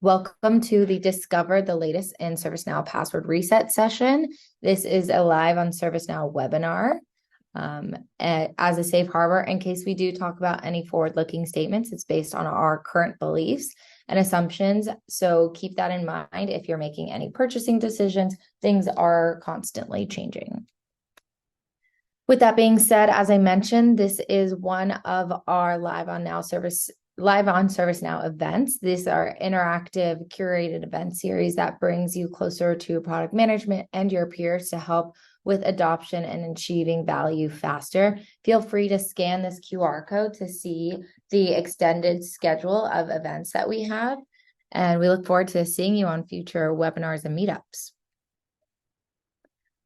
Welcome to the Discover the Latest in ServiceNow Password Reset session. This is a live on ServiceNow webinar. As a safe harbor, in case we do talk about any forward-looking statements, it's based on our current beliefs and assumptions. So keep that in mind if you're making any purchasing decisions. Things are constantly changing. With that being said, as I mentioned, this is one of our live on ServiceNow events. These are interactive, curated event series that brings you closer to product management and your peers to help with adoption and achieving value faster. Feel free to scan this QR code to see the extended schedule of events that we have. And we look forward to seeing you on future webinars and meetups.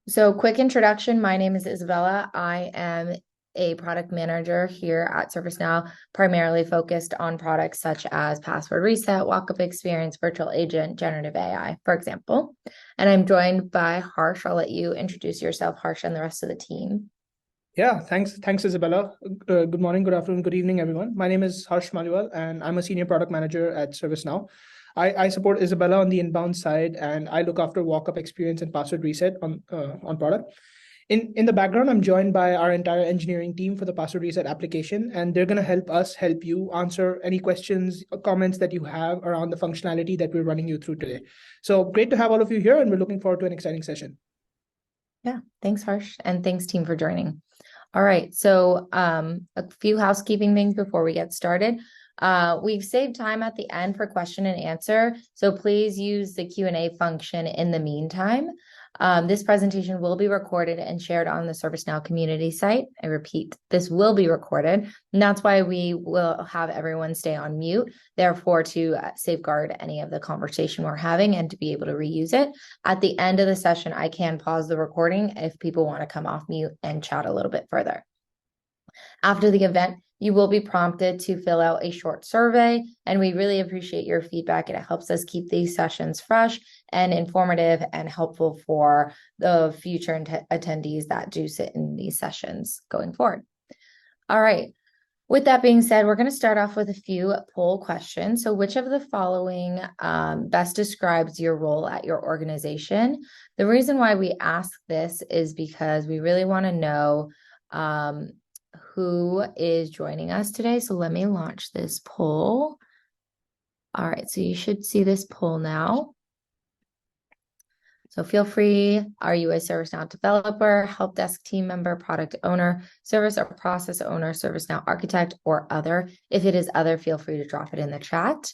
So quick introduction, my name is Isabella. I am a product manager here at ServiceNow, primarily focused on products such as password reset, walk-up experience, virtual agent, generative AI, for example. And I'm joined by Harsh. I'll let you introduce yourself, Harsh, and the rest of the team. Yeah, thanks, Isabella. Good morning, good afternoon, good evening, everyone. My name is Harsh Maliwal, and I'm a senior product manager at ServiceNow. I support Isabella on the inbound side, and I look after walk-up experience and password reset on product. In the background, I'm joined by our entire engineering team for the password reset application, and they're going to help you answer any questions or comments that you have around the functionality that we're running you through today. So great to have all of you here, and we're looking forward to an exciting session. Yeah, thanks, Harsh, and thanks, team, for joining. All right, so a few housekeeping things before we get started. We've saved time at the end for question and answer, so please use the Q&A function in the meantime. This presentation will be recorded and shared on the ServiceNow community site. I repeat, this will be recorded, and that's why we will have everyone stay on mute, therefore to safeguard any of the conversation we're having and to be able to reuse it. At the end of the session, I can pause the recording if people want to come off mute and chat a little bit further. After the event, you will be prompted to fill out a short survey, and we really appreciate your feedback. It helps us keep these sessions fresh and informative and helpful for the future attendees that do sit in these sessions going forward. All right. With that being said, we're going to start off with a few poll questions. So which of the following best describes your role at your organization? The reason why we ask this is because we really want to know who is joining us today. So let me launch this poll. All right, so you should see this poll now. So feel free, are you a ServiceNow developer, help desk team member, product owner, service or process owner, ServiceNow architect, or other? If it is other, feel free to drop it in the chat.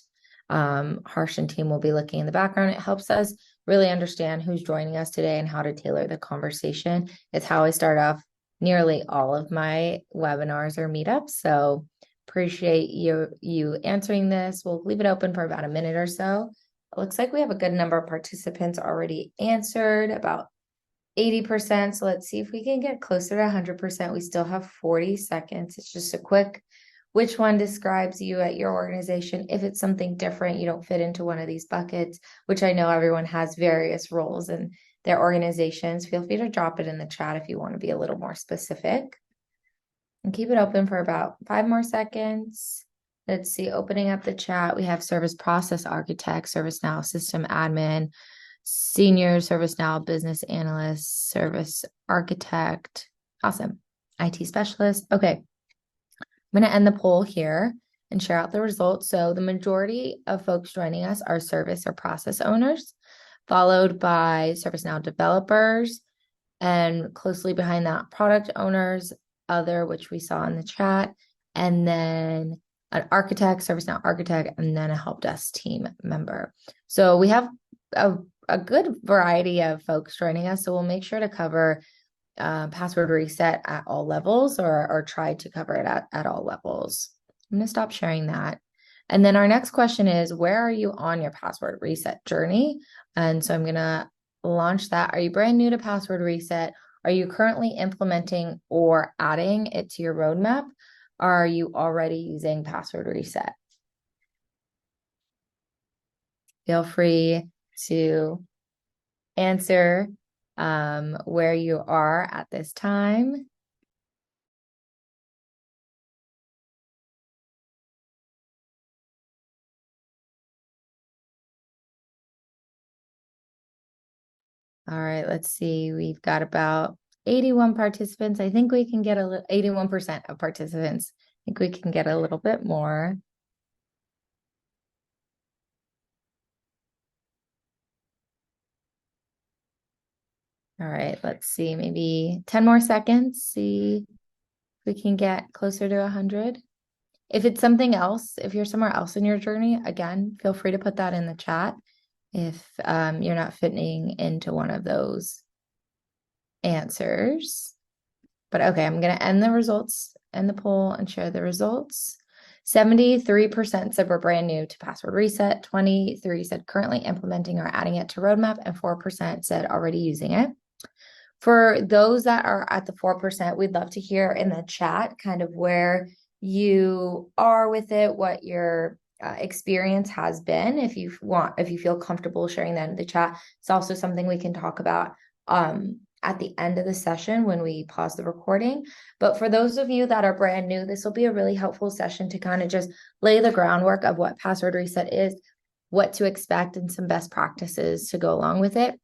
Harsh and team will be looking in the background. It helps us really understand who's joining us today and how to tailor the conversation. It's how I start off nearly all of my webinars or meetups. So appreciate you answering this. We'll leave it open for about a minute or so. It looks like we have a good number of participants already answered, about 80%. So let's see if we can get closer to 100%. We still have 40 seconds. It's just a quick, which one describes you at your organization? If it's something different, you don't fit into one of these buckets, which I know everyone has various roles in their organizations. Feel free to drop it in the chat if you want to be a little more specific. And keep it open for about 5 more seconds. Let's see, opening up the chat, we have service process architect, ServiceNow system admin, senior ServiceNow business analyst, service architect. Awesome. IT specialist. Okay. I'm going to end the poll here and share out the results. So the majority of folks joining us are service or process owners, followed by ServiceNow developers, and closely behind that, product owners, other, which we saw in the chat, and then an architect, ServiceNow architect, and then a help desk team member. So we have a good variety of folks joining us. So we'll make sure to cover password reset at all levels, or try to cover it at all levels. I'm going to stop sharing that. And then our next question is, where are you on your password reset journey? And so I'm going to launch that. Are you brand new to password reset? Are you currently implementing or adding it to your roadmap? Are you already using password reset? Feel free to answer where you are at this time. All right, let's see. We've got about 81 participants. I think we can get 81% of participants. I think we can get a little bit more. All right, let's see, maybe 10 more seconds. See if we can get closer to 100. If it's something else, if you're somewhere else in your journey, again, feel free to put that in the chat if you're not fitting into one of those answers. But okay, I'm going to end the results and the poll and share the results. 73% said we're brand new to password reset. 23 said currently implementing or adding it to roadmap, and 4% said already using it. For those that are at the 4%, we'd love to hear in the chat kind of where you are with it, what your experience has been. If you feel comfortable sharing that in the chat, it's also something we can talk about at the end of the session when we pause the recording. But for those of you that are brand new, this will be a really helpful session to kind of just lay the groundwork of what password reset is, what to expect, and some best practices to go along with it,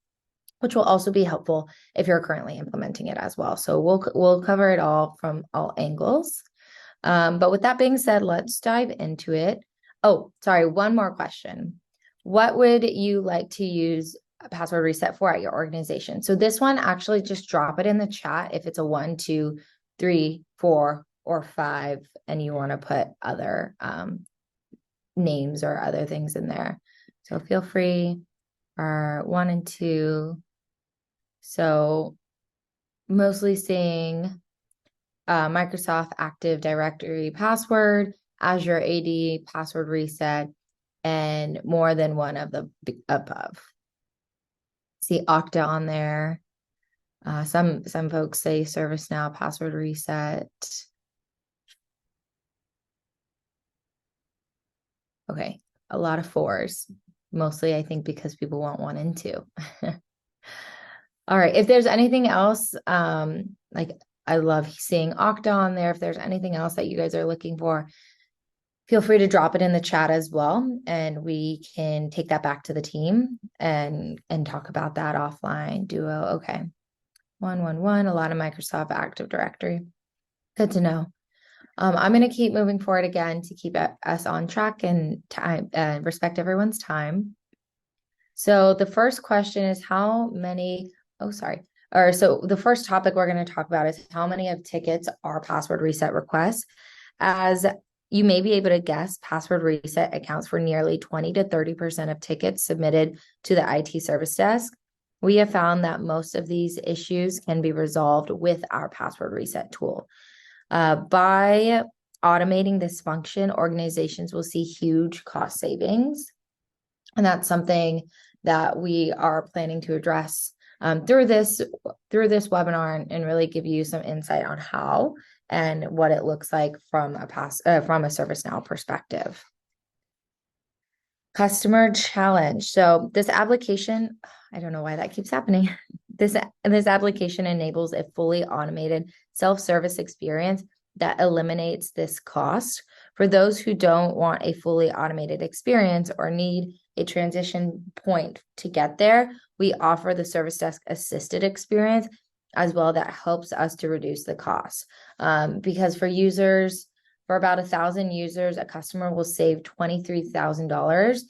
which will also be helpful if you're currently implementing it as well. So we'll cover it all from all angles. But with that being said, let's dive into it. Oh, sorry, one more question. What would you like to use a password reset for at your organization? So this one, actually just drop it in the chat if it's a 1, 2, 3, 4, or 5, and you want to put other names or other things in there. So feel free, or 1 and 2. So mostly seeing Microsoft Active Directory password, Azure AD password reset, and more than one of the above. See Okta on there. Some folks say ServiceNow password reset. Okay, a lot of 4s. Mostly, I think, because people want 1 and 2. All right, if there's anything else, like I love seeing Okta on there. If there's anything else that you guys are looking for, feel free to drop it in the chat as well, and we can take that back to the team and talk about that offline. Duo, okay. 111, a lot of Microsoft Active Directory. Good to know. I'm going to keep moving forward again to keep us on track and time, respect everyone's time. So the first question is how many, so the first topic we're going to talk about is how many of tickets are password reset requests. As you may be able to guess, password reset accounts for nearly 20 to 30% of tickets submitted to the IT service desk. We have found that most of these issues can be resolved with our password reset tool. By automating this function, organizations will see huge cost savings. And that's something that we are planning to address through this webinar and really give you some insight on how and what it looks like from a ServiceNow perspective. Customer challenge. So this application, I don't know why that keeps happening. This application enables a fully automated self-service experience that eliminates this cost. For those who don't want a fully automated experience or need a transition point to get there, we offer the service desk assisted experience as well that helps us to reduce the cost. Because for about 1,000 users, a customer will save $23,000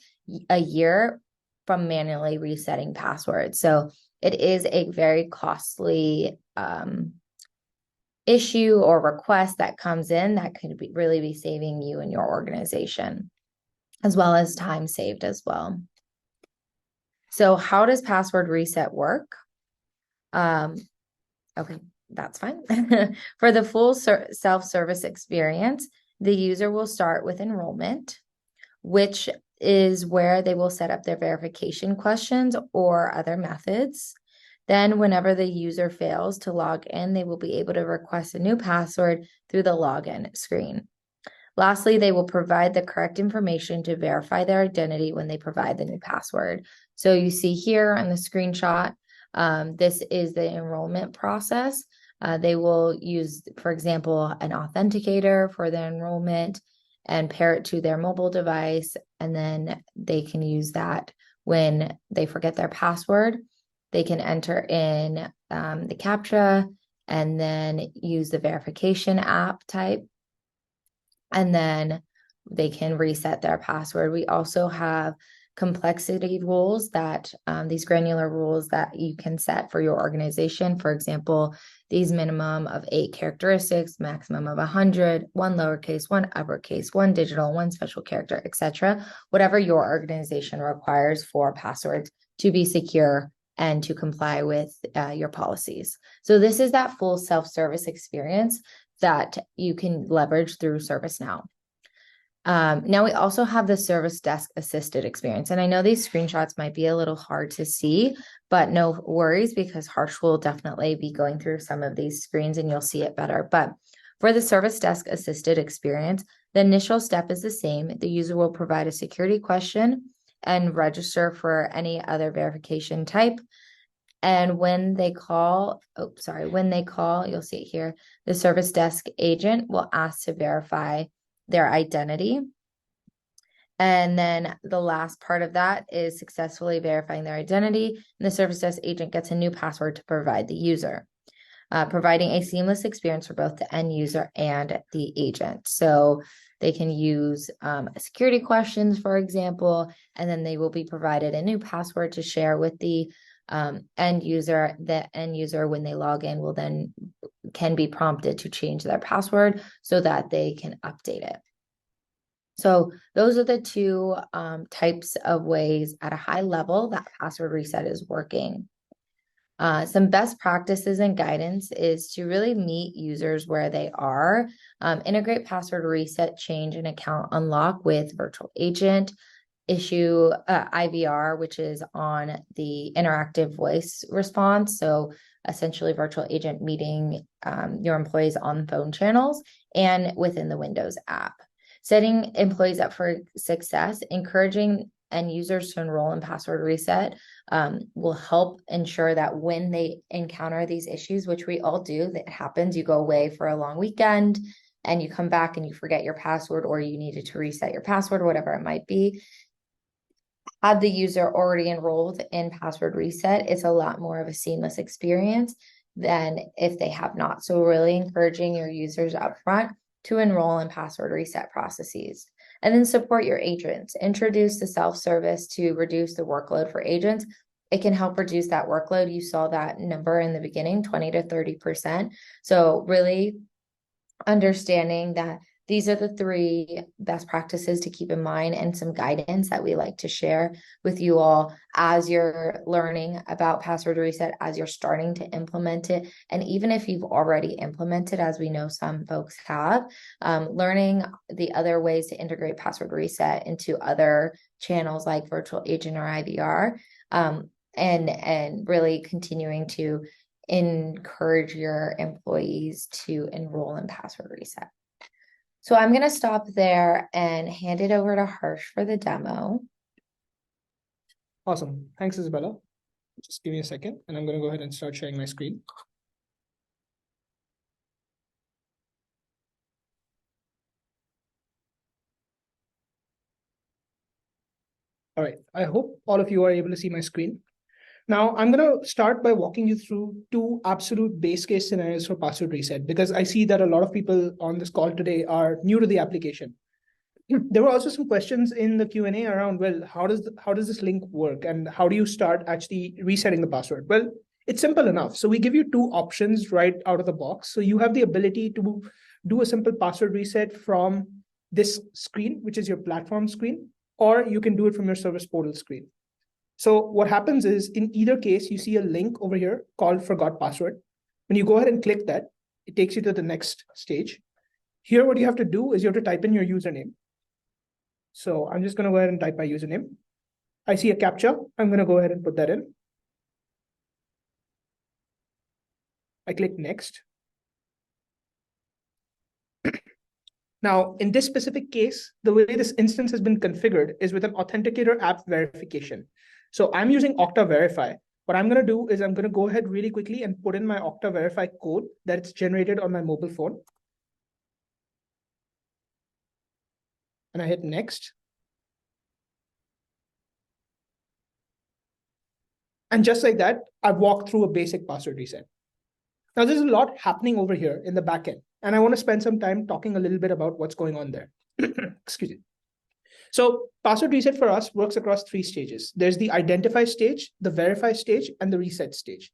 a year from manually resetting passwords. So it is a very costly issue or request that comes in that could really be saving you and your organization, as well as time saved as well. So how does password reset work? Okay, that's fine. For the full self-service experience, the user will start with enrollment, which is where they will set up their verification questions or other methods. Then whenever the user fails to log in, they will be able to request a new password through the login screen. Lastly, they will provide the correct information to verify their identity when they provide the new password. So you see here on the screenshot, this is the enrollment process. They will use, for example, an authenticator for their enrollment and pair it to their mobile device, and then they can use that when they forget their password. they can enter in the CAPTCHA and then use the verification app type. And then they can reset their password. We also have complexity rules that these granular rules that you can set for your organization. For example, these minimum of 8 characteristics, maximum of 100, 1 lowercase, 1 uppercase, 1 digital, 1 special character, etc. Whatever your organization requires for passwords to be secure and to comply with your policies. So this is that full self-service experience that you can leverage through ServiceNow. Now we also have the service desk assisted experience. And I know these screenshots might be a little hard to see, but no worries because Harsh will definitely be going through some of these screens and you'll see it better. But for the service desk assisted experience, the initial step is the same. The user will provide a security question and register for any other verification type. And when they call, you'll see it here, the service desk agent will ask to verify their identity. And then the last part of that is successfully verifying their identity. And the service desk agent gets a new password to provide the user, providing a seamless experience for both the end user and the agent. So they can use security questions, for example, and then they will be provided a new password to share with the end user. The end user, when they log in, will then can be prompted to change their password so that they can update it. So those are the two types of ways at a high level that password reset is working. Some best practices and guidance is to really meet users where they are. Integrate password reset, change, and account unlock with virtual agent. Issue IVR, which is on the interactive voice response. So essentially virtual agent meeting your employees on phone channels and within the Windows app. Setting employees up for success, encouraging end users to enroll in password reset will help ensure that when they encounter these issues, which we all do, that happens, you go away for a long weekend and you come back and you forget your password or you needed to reset your password, whatever it might be. Had the user already enrolled in password reset, it's a lot more of a seamless experience than if they have not. So really encouraging your users up front to enroll in password reset processes. And then support your agents. Introduce the self-service to reduce the workload for agents. It can help reduce that workload. You saw that number in the beginning, 20 to 30%. So really understanding that these are the 3 best practices to keep in mind and some guidance that we like to share with you all as you're learning about password reset, as you're starting to implement it. And even if you've already implemented, as we know some folks have, learning the other ways to integrate password reset into other channels like virtual agent or IVR, and really continuing to encourage your employees to enroll in password reset. So I'm going to stop there and hand it over to Harsh for the demo. Awesome. Thanks, Isabella. Just give me a second, and I'm going to go ahead and start sharing my screen. All right. I hope all of you are able to see my screen. Now, I'm going to start by walking you through 2 absolute base case scenarios for password reset, because I see that a lot of people on this call today are new to the application. There were also some questions in the Q&A around, well, how does this link work and how do you start actually resetting the password? Well, it's simple enough. So we give you 2 options right out of the box. So you have the ability to do a simple password reset from this screen, which is your platform screen, or you can do it from your service portal screen. So what happens is, in either case, you see a link over here called Forgot Password. When you go ahead and click that, it takes you to the next stage. Here, what you have to do is you have to type in your username. So I'm just going to go ahead and type my username. I see a CAPTCHA. I'm going to go ahead and put that in. I click Next. Now, in this specific case, the way this instance has been configured is with an authenticator app verification. So I'm using Okta Verify. What I'm going to do is I'm going to go ahead really quickly and put in my Okta Verify code that's generated on my mobile phone. And I hit Next. And just like that, I've walked through a basic password reset. Now, there's a lot happening over here in the backend, and I want to spend some time talking a little bit about what's going on there. Excuse me. So password reset for us works across 3 stages. There's the identify stage, the verify stage, and the reset stage.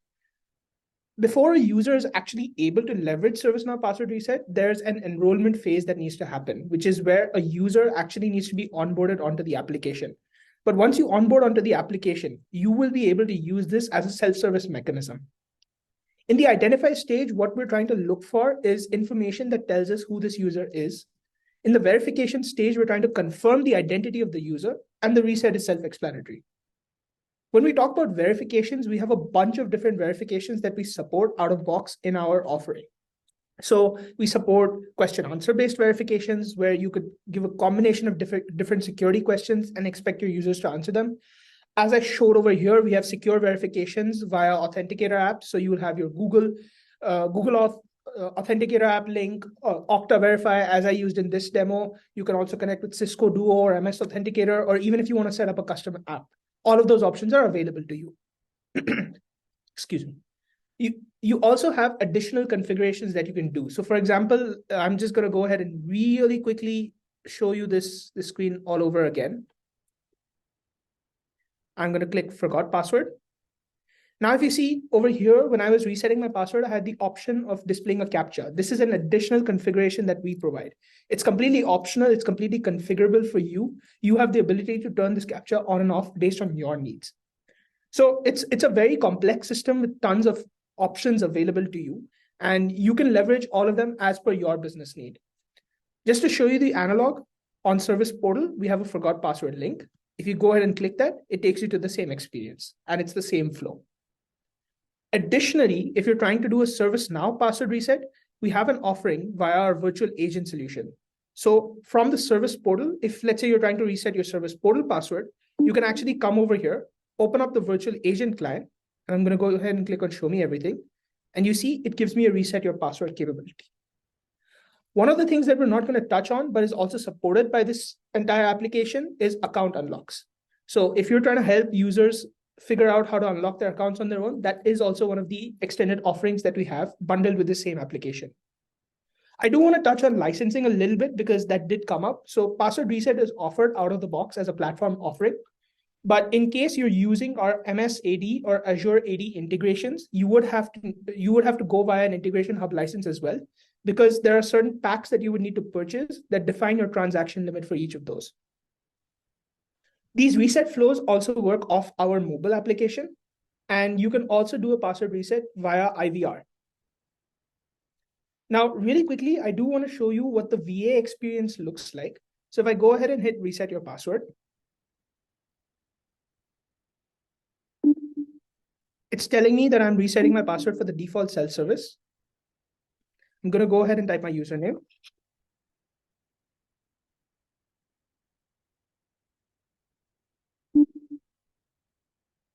Before a user is actually able to leverage ServiceNow password reset, there's an enrollment phase that needs to happen, which is where a user actually needs to be onboarded onto the application. But once you onboard onto the application, you will be able to use this as a self-service mechanism. In the identify stage, what we're trying to look for is information that tells us who this user is. In the verification stage, we're trying to confirm the identity of the user, and the reset is self-explanatory. When we talk about verifications, we have a bunch of different verifications that we support out of box in our offering. So we support question answer based verifications where you could give a combination of different security questions and expect your users to answer them. As I showed over here, we have secure verifications via authenticator apps. So you will have your Google Authenticator app link, Okta Verify, as I used in this demo. You can also connect with Cisco Duo or MS Authenticator, or even if you want to set up a custom app. All of those options are available to you. Excuse me. You also have additional configurations that you can do. So for example, I'm just going to go ahead and really quickly show you this screen all over again. I'm going to click forgot password. Now, if you see over here, when I was resetting my password, I had the option of displaying a CAPTCHA. This is an additional configuration that we provide. It's completely optional. It's completely configurable for you. You have the ability to turn this CAPTCHA on and off based on your needs. So it's a very complex system with tons of options available to you, and you can leverage all of them as per your business need. Just to show you the analog, on Service Portal, we have a forgot password link. If you go ahead and click that, it takes you to the same experience, and it's the same flow. Additionally, if you're trying to do a ServiceNow password reset, we have an offering via our virtual agent solution. So from the Service Portal, if let's say you're trying to reset your Service Portal password, you can actually come over here, open up the virtual agent client, and I'm going to go ahead and click on show me everything. And you see, it gives me a reset your password capability. One of the things that we're not going to touch on, but is also supported by this entire application, is account unlocks. So if you're trying to help users figure out how to unlock their accounts on their own, that is also one of the extended offerings that we have bundled with the same application. I do want to touch on licensing a little bit because that did come up. So password reset is offered out of the box as a platform offering. But in case you're using our MS AD or Azure AD integrations, you would have to go via an integration hub license as well, because there are certain packs that you would need to purchase that define your transaction limit for each of those. These reset flows also work off our mobile application, and you can also do a password reset via IVR. Now, really quickly, I do want to show you what the VA experience looks like. So if I go ahead and hit reset your password, it's telling me that I'm resetting my password for the default self-service. I'm going to go ahead and type my username.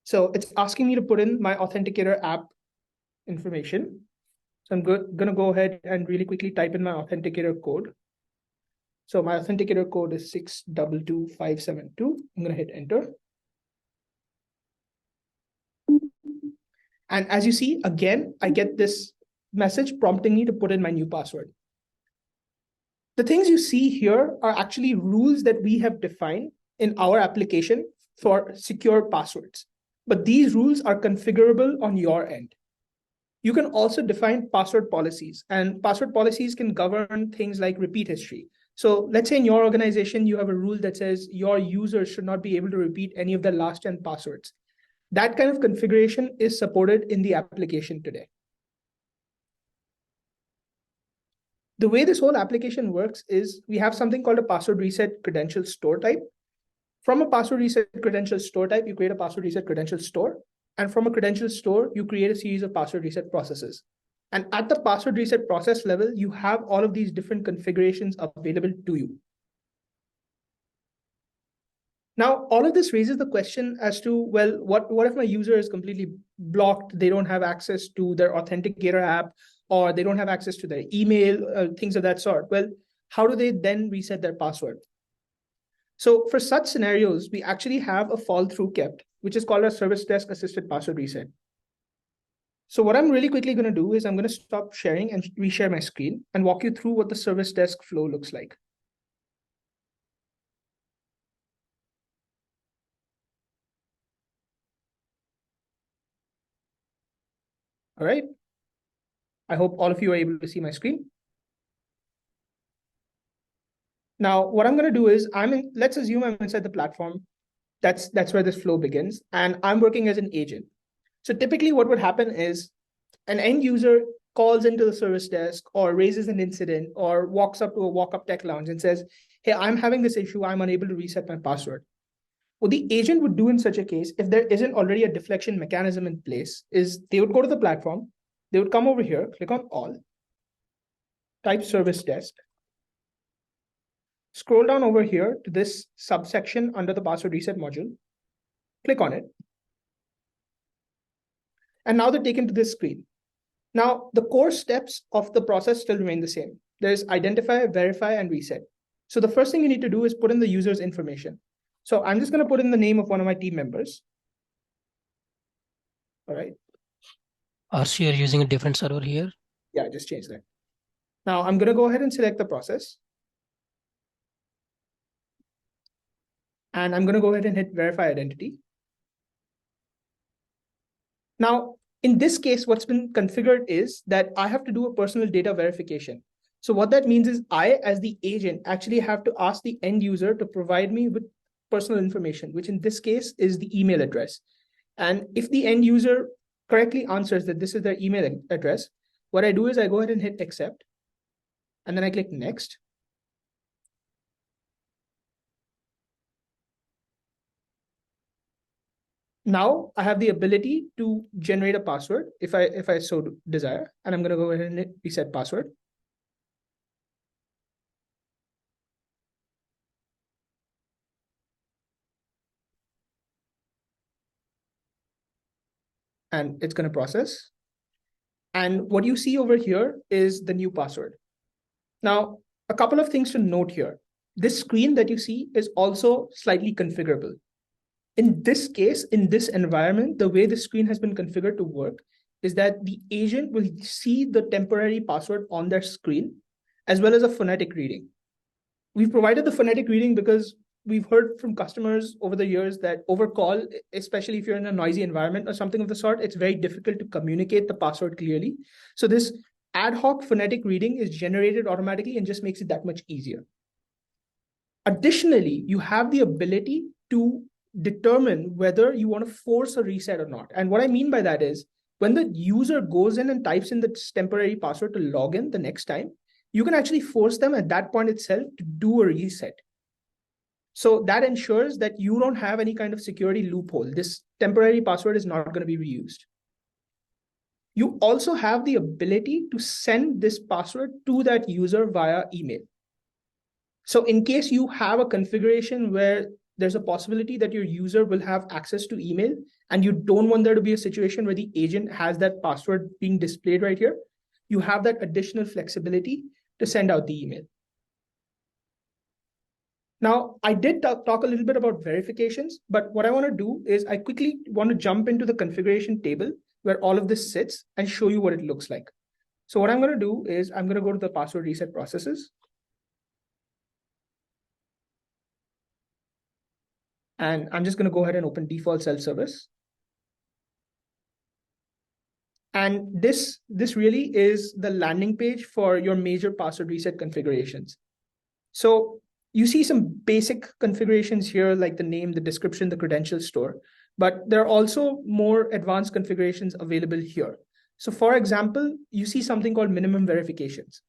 So it's asking me to put in my Authenticator app information. So I'm going to go ahead and really quickly type in my Authenticator code. So my Authenticator code is 622572. I'm going to hit enter. And as you see, again, I get this message prompting me to put in my new password. The things you see here are actually rules that we have defined in our application for secure passwords. But these rules are configurable on your end. You can also define password policies, and password policies can govern things like repeat history. So let's say in your organization, you have a rule that says your users should not be able to repeat any of their last 10 passwords. That kind of configuration is supported in the application today. The way this whole application works is we have something called a password reset credential store type. From a password reset credential store type, you create a password reset credential store. And from a credential store, you create a series of password reset processes. And at the password reset process level, you have all of these different configurations available to you. Now, all of this raises the question as to, well, what if my user is completely blocked? They don't have access to their Authenticator app, or they don't have access to their email, things of that sort. Well, how do they then reset their password? So for such scenarios, we actually have a fall through kept, which is called a service desk assisted password reset. So what I'm really quickly going to do is I'm going to stop sharing and reshare my screen and walk you through what the service desk flow looks like. All right. I hope all of you are able to see my screen. Now, what I'm going to do is let's assume I'm inside the platform. That's where this flow begins. And I'm working as an agent. So typically what would happen is an end user calls into the service desk or raises an incident or walks up to a walk-up tech lounge and says, hey, I'm having this issue. I'm unable to reset my password. What the agent would do in such a case, if there isn't already a deflection mechanism in place, is they would go to the platform, they would come over here, click on all, type service desk, scroll down over here to this subsection under the password reset module, click on it. And now they're taken to this screen. Now, the core steps of the process still remain the same. There's identify, verify, and reset. So the first thing you need to do is put in the user's information. So I'm just going to put in the name of one of my team members. All right. So you're using a different server here? Yeah, I just changed that. Now I'm going to go ahead and select the process. And I'm going to go ahead and hit verify identity. Now, in this case, what's been configured is that I have to do a personal data verification. So what that means is I, as the agent, actually have to ask the end user to provide me with personal information, which in this case is the email address. And if the end user correctly answers that this is their email address, what I do is I go ahead and hit accept. And then I click next. Now I have the ability to generate a password if I so desire, and I'm going to go ahead and hit reset password. And it's going to process. And what you see over here is the new password. Now, a couple of things to note here. This screen that you see is also slightly configurable. In this case, in this environment, the way the screen has been configured to work is that the agent will see the temporary password on their screen, as well as a phonetic reading. We've provided the phonetic reading because we've heard from customers over the years that over call, especially if you're in a noisy environment or something of the sort, it's very difficult to communicate the password clearly. So this ad hoc phonetic reading is generated automatically and just makes it that much easier. Additionally, you have the ability to determine whether you want to force a reset or not. And what I mean by that is when the user goes in and types in the temporary password to log in the next time, you can actually force them at that point itself to do a reset. So that ensures that you don't have any kind of security loophole. This temporary password is not going to be reused. You also have the ability to send this password to that user via email. So in case you have a configuration where there's a possibility that your user will have access to email and you don't want there to be a situation where the agent has that password being displayed right here, you have that additional flexibility to send out the email. Now, I did talk a little bit about verifications, but what I want to do is I quickly want to jump into the configuration table where all of this sits and show you what it looks like. So what I'm going to do is I'm going to go to the password reset processes. And I'm just going to go ahead and open default self-service. And this really is the landing page for your major password reset configurations. So you see some basic configurations here, like the name, the description, the credentials store, but there are also more advanced configurations available here. So for example, you see something called minimum verifications.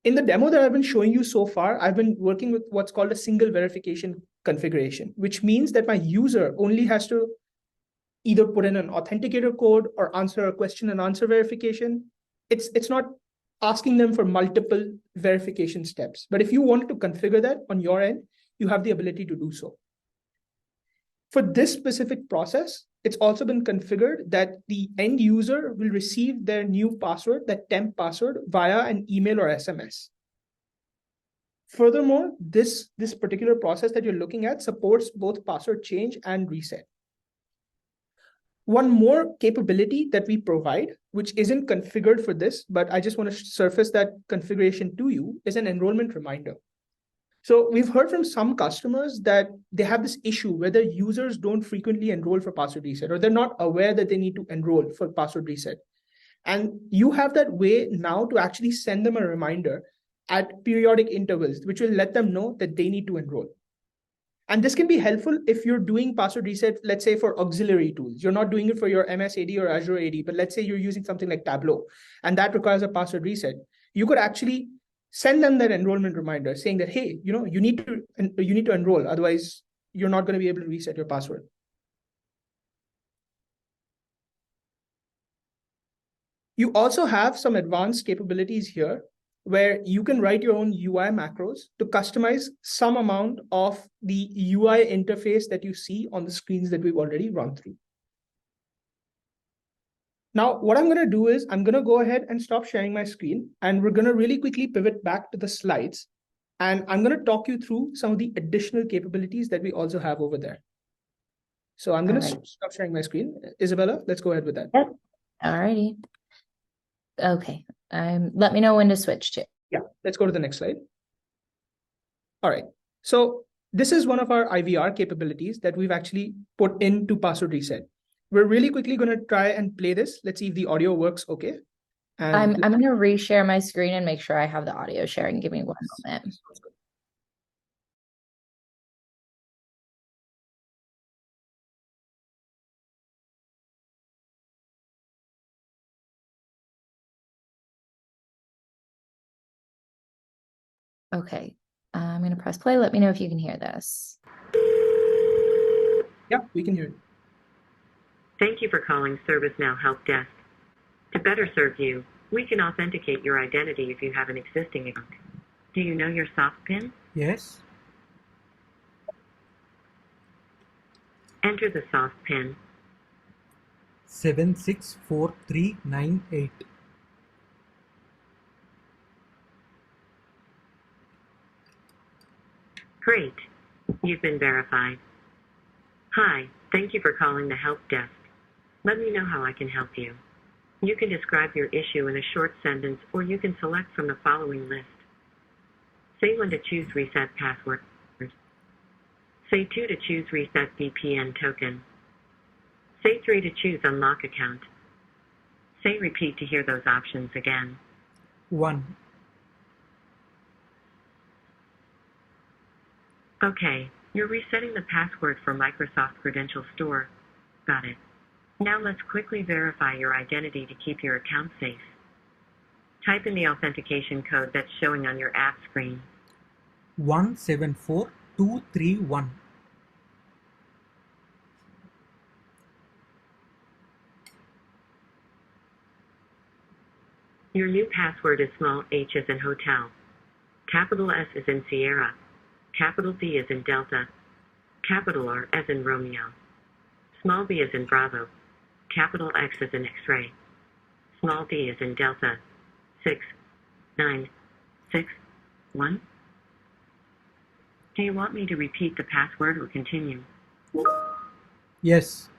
In the demo that I've been showing you so far, I've been working with what's called a single verification configuration, which means that my user only has to either put in an authenticator code or answer a question and answer verification. It's not asking them for multiple verification steps. But if you want to configure that on your end, you have the ability to do so. For this specific process, it's also been configured that the end user will receive their new password, that temp password, via an email or SMS. Furthermore, this particular process that you're looking at supports both password change and reset. One more capability that we provide, which isn't configured for this, but I just want to surface that configuration to you, is an enrollment reminder. So we've heard from some customers that they have this issue where the users don't frequently enroll for password reset, or they're not aware that they need to enroll for password reset. And you have that way now to actually send them a reminder at periodic intervals, which will let them know that they need to enroll. And this can be helpful if you're doing password reset, let's say for auxiliary tools. You're not doing it for your MS AD or Azure AD, but let's say you're using something like Tableau, and that requires a password reset. You could actually send them that enrollment reminder saying that, hey, you need to enroll, otherwise you're not going to be able to reset your password. You also have some advanced capabilities here where you can write your own UI macros to customize some amount of the UI interface that you see on the screens that we've already run through. Now, what I'm going to do is I'm going to go ahead and stop sharing my screen, and we're going to really quickly pivot back to the slides. And I'm going to talk you through some of the additional capabilities that we also have over there. So I'm going to stop sharing my screen. Isabella, let's go ahead with that. Yep. All righty. Okay. Let me know when to switch to. Yeah, let's go to the next slide. All right. So this is one of our IVR capabilities that we've actually put into password reset. We're really quickly going to try and play this. Let's see if the audio works okay. And I'm going to reshare my screen and make sure I have the audio sharing. Give me one moment. Okay, I'm going to press play. Let me know if you can hear this. Yeah, we can hear it. Thank you for calling ServiceNow Help Desk. To better serve you, we can authenticate your identity if you have an existing account. Do you know your soft PIN? Yes. Enter the soft PIN. 764398. Great. You've been verified. Hi, thank you for calling the help desk. Let me know how I can help you. You can describe your issue in a short sentence, or you can select from the following list. Say 1 to choose reset password. Say 2 to choose reset VPN token. Say 3 to choose unlock account. Say repeat to hear those options again. 1. Okay, you're resetting the password for Microsoft Credential Store. Got it. Now let's quickly verify your identity to keep your account safe. Type in the authentication code that's showing on your app screen. 174231. Your new password is small h as in hotel, capital S as in Sierra, capital D as in Delta, capital R as in Romeo, small b as in Bravo, capital X as in X-ray, small d as in Delta, 6961. Do you want me to repeat the password or continue? Yes.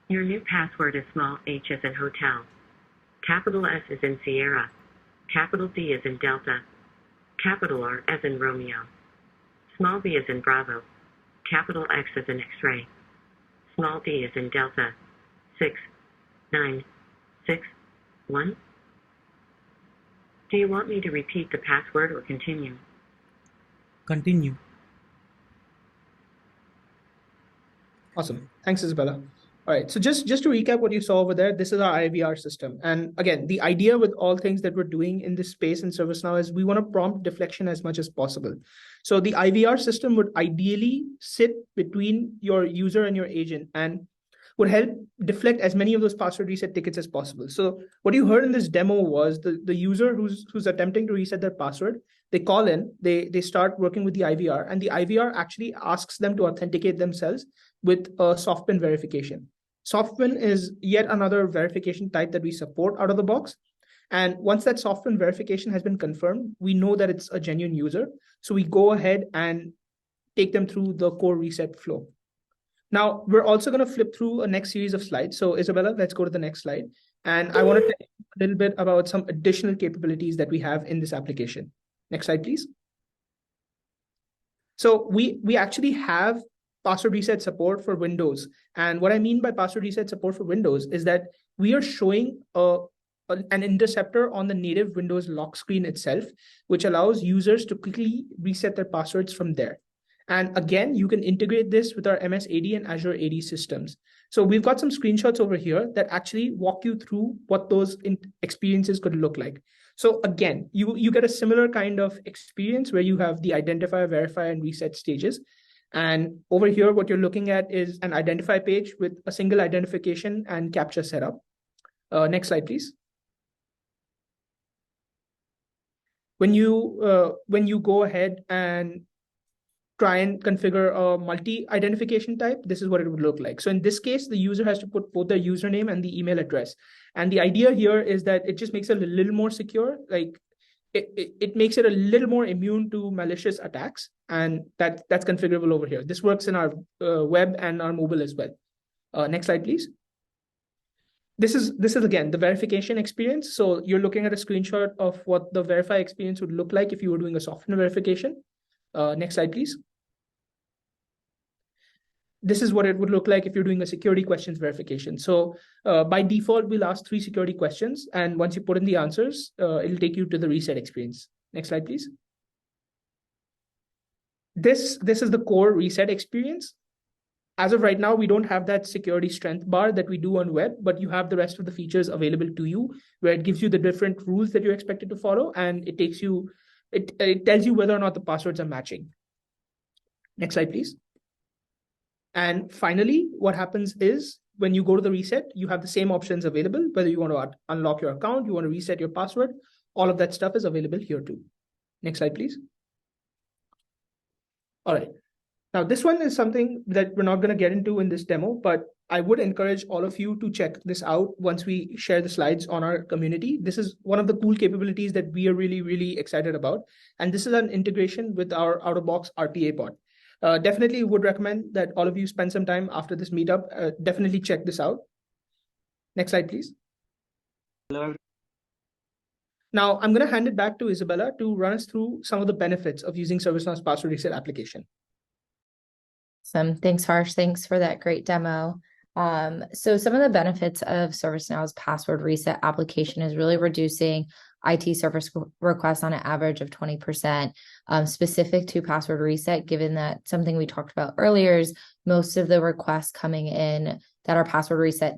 Your new password is small h as in hotel, capital S as in Sierra, capital D as in Delta, capital R as in Romeo, small b as in Bravo, capital X as in X-ray, small d as in Delta, 6961. Do you want me to repeat the password or continue? Continue. Awesome. Thanks, Isabella. All right, so just to recap what you saw over there, this is our IVR system. And again, the idea with all things that we're doing in this space in ServiceNow is we want to prompt deflection as much as possible. So the IVR system would ideally sit between your user and your agent and would help deflect as many of those password reset tickets as possible. So what you heard in this demo was the user who's attempting to reset their password, they call in, they start working with the IVR, and the IVR actually asks them to authenticate themselves with a soft PIN verification. Soft PIN is yet another verification type that we support out of the box. And once that soft PIN verification has been confirmed, we know that it's a genuine user. So we go ahead and take them through the core reset flow. Now, we're also going to flip through a next series of slides. So Isabella, let's go to the next slide. And I want to tell you a little bit about some additional capabilities that we have in this application. Next slide, please. So we actually have password reset support for Windows. And what I mean by password reset support for Windows is that we are showing an interceptor on the native Windows lock screen itself, which allows users to quickly reset their passwords from there. And again, you can integrate this with our MS AD and Azure AD systems. So we've got some screenshots over here that actually walk you through what those experiences could look like. So again, you get a similar kind of experience where you have the identify, verify, and reset stages. And over here, what you're looking at is an identify page with a single identification and captcha setup. Next slide, please. When you go ahead and try and configure a multi-identification type, this is what it would look like. So in this case, the user has to put both their username and the email address. And the idea here is that it just makes it a little more secure. Like it makes it a little more immune to malicious attacks. And that's configurable over here. This works in our web and our mobile as well. Next slide, please. This is again the verification experience. So you're looking at a screenshot of what the verify experience would look like if you were doing a software verification. Next slide, please. This is what it would look like if you're doing a security questions verification. So by default, we'll ask 3 security questions. And once you put in the answers, it'll take you to the reset experience. Next slide, please. This is the core reset experience. As of right now, we don't have that security strength bar that we do on web, but you have the rest of the features available to you, where it gives you the different rules that you're expected to follow, and it takes you, it tells you whether or not the passwords are matching. Next slide, please. And finally, what happens is when you go to the reset, you have the same options available, whether you want to unlock your account, you want to reset your password, all of that stuff is available here too. Next slide, please. All right. Now, this one is something that we're not going to get into in this demo, but I would encourage all of you to check this out once we share the slides on our community. This is one of the cool capabilities that we are really, really excited about. And this is an integration with our out-of-box RPA bot. Definitely would recommend that all of you spend some time after this meetup. Definitely check this out. Next slide, please. Hello. Now, I'm going to hand it back to Isabella to run us through some of the benefits of using ServiceNow's password reset application. Thanks, Harsh. Thanks for that great demo. So some of the benefits of ServiceNow's password reset application is really reducing IT service requests on an average of 20%, specific to password reset, given that something we talked about earlier is most of the requests coming in that are password reset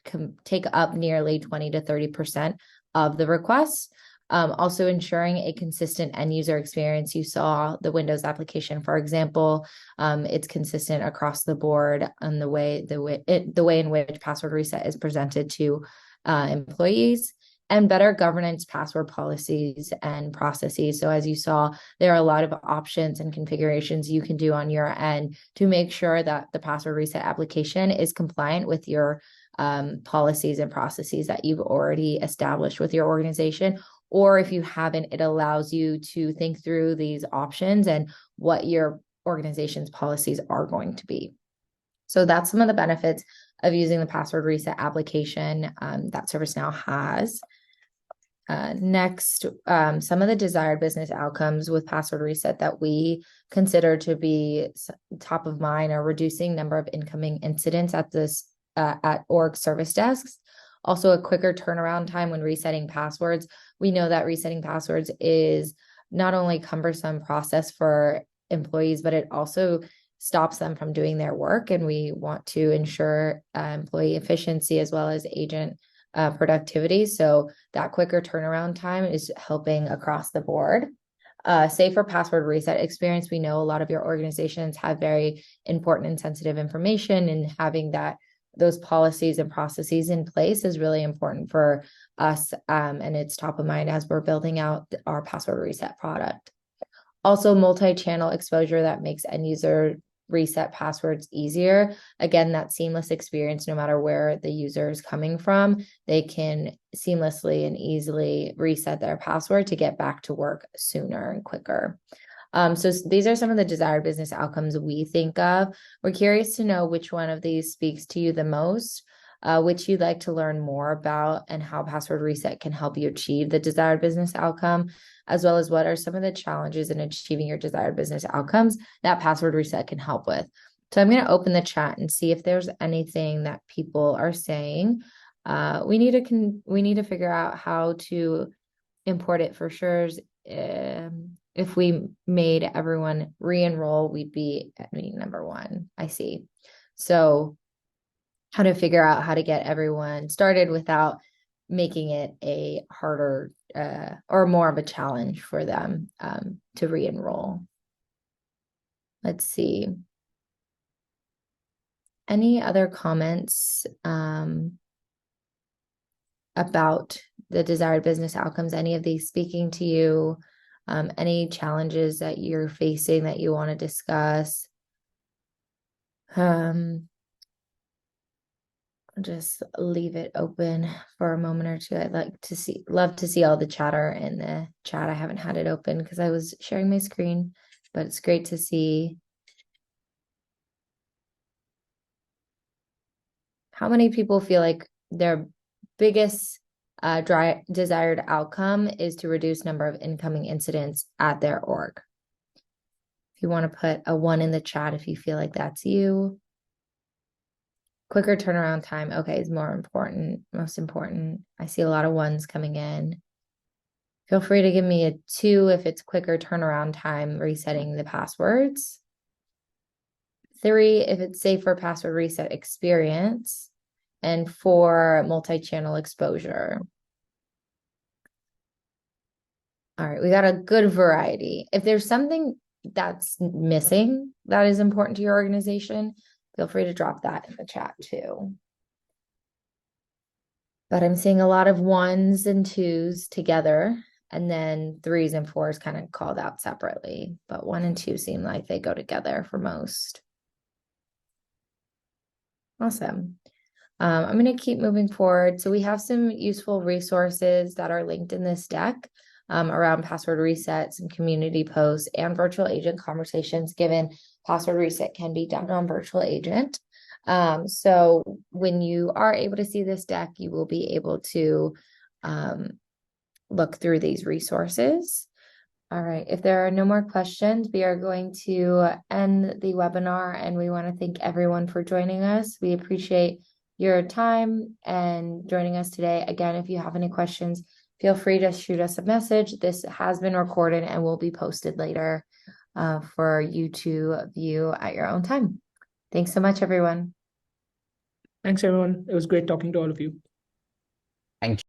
can take up nearly 20 to 30% of the requests. Also ensuring a consistent end user experience. You saw the Windows application, for example, it's consistent across the board on the way in which password reset is presented to employees, and better governance password policies and processes. So as you saw, there are a lot of options and configurations you can do on your end to make sure that the password reset application is compliant with your policies and processes that you've already established with your organization. Or if you haven't, it allows you to think through these options and what your organization's policies are going to be. So that's some of the benefits of using the password reset application that ServiceNow has. Next, some of the desired business outcomes with password reset that we consider to be top of mind are reducing number of incoming incidents at org service desks. Also, a quicker turnaround time when resetting passwords. We know that resetting passwords is not only a cumbersome process for employees, but it also stops them from doing their work. And we want to ensure employee efficiency as well as agent productivity. So that quicker turnaround time is helping across the board. Safer password reset experience. We know a lot of your organizations have very important and sensitive information, and having those policies and processes in place is really important for us, and it's top of mind as we're building out our password reset product. Also, multi-channel exposure that makes end user reset passwords easier. Again, that seamless experience, no matter where the user is coming from, they can seamlessly and easily reset their password to get back to work sooner and quicker. So these are some of the desired business outcomes we think of. We're curious to know which one of these speaks to you the most, which you'd like to learn more about, and how password reset can help you achieve the desired business outcome, as well as what are some of the challenges in achieving your desired business outcomes that password reset can help with. So I'm going to open the chat and see if there's anything that people are saying. We need to figure out how to import it for sure. If we made everyone re-enroll, we'd be at meeting number 1. I see. So how to figure out how to get everyone started without making it a harder or more of a challenge for them to re-enroll. Let's see. Any other comments about the desired business outcomes? Any of these speaking to you? Any challenges that you're facing that you want to discuss? Just leave it open for a moment or two. Love to see all the chatter in the chat. I haven't had it open because I was sharing my screen, but it's great to see. How many people feel like their biggest desired outcome is to reduce number of incoming incidents at their org? If you want to put a 1 in the chat if you feel like that's you. Quicker turnaround time, okay, is most important. I see a lot of 1s coming in. Feel free to give me a 2 if it's quicker turnaround time resetting the passwords. 3 if it's safer password reset experience. And 4, multi-channel exposure. All right, we got a good variety. If there's something that's missing that is important to your organization, feel free to drop that in the chat too. But I'm seeing a lot of 1s and 2s together, and then 3s and 4s kind of called out separately. But 1 and 2 seem like they go together for most. Awesome. I'm going to keep moving forward. So we have some useful resources that are linked in this deck around password reset, some community posts, and virtual agent conversations, given password reset can be done on virtual agent. So when you are able to see this deck, you will be able to look through these resources. All right, if there are no more questions, we are going to end the webinar, and we want to thank everyone for joining us. We appreciate your time and joining us today. Again, if you have any questions, feel free to shoot us a message. This has been recorded and will be posted later for you to view at your own time. Thanks so much, everyone. Thanks, everyone. It was great talking to all of you. Thank you.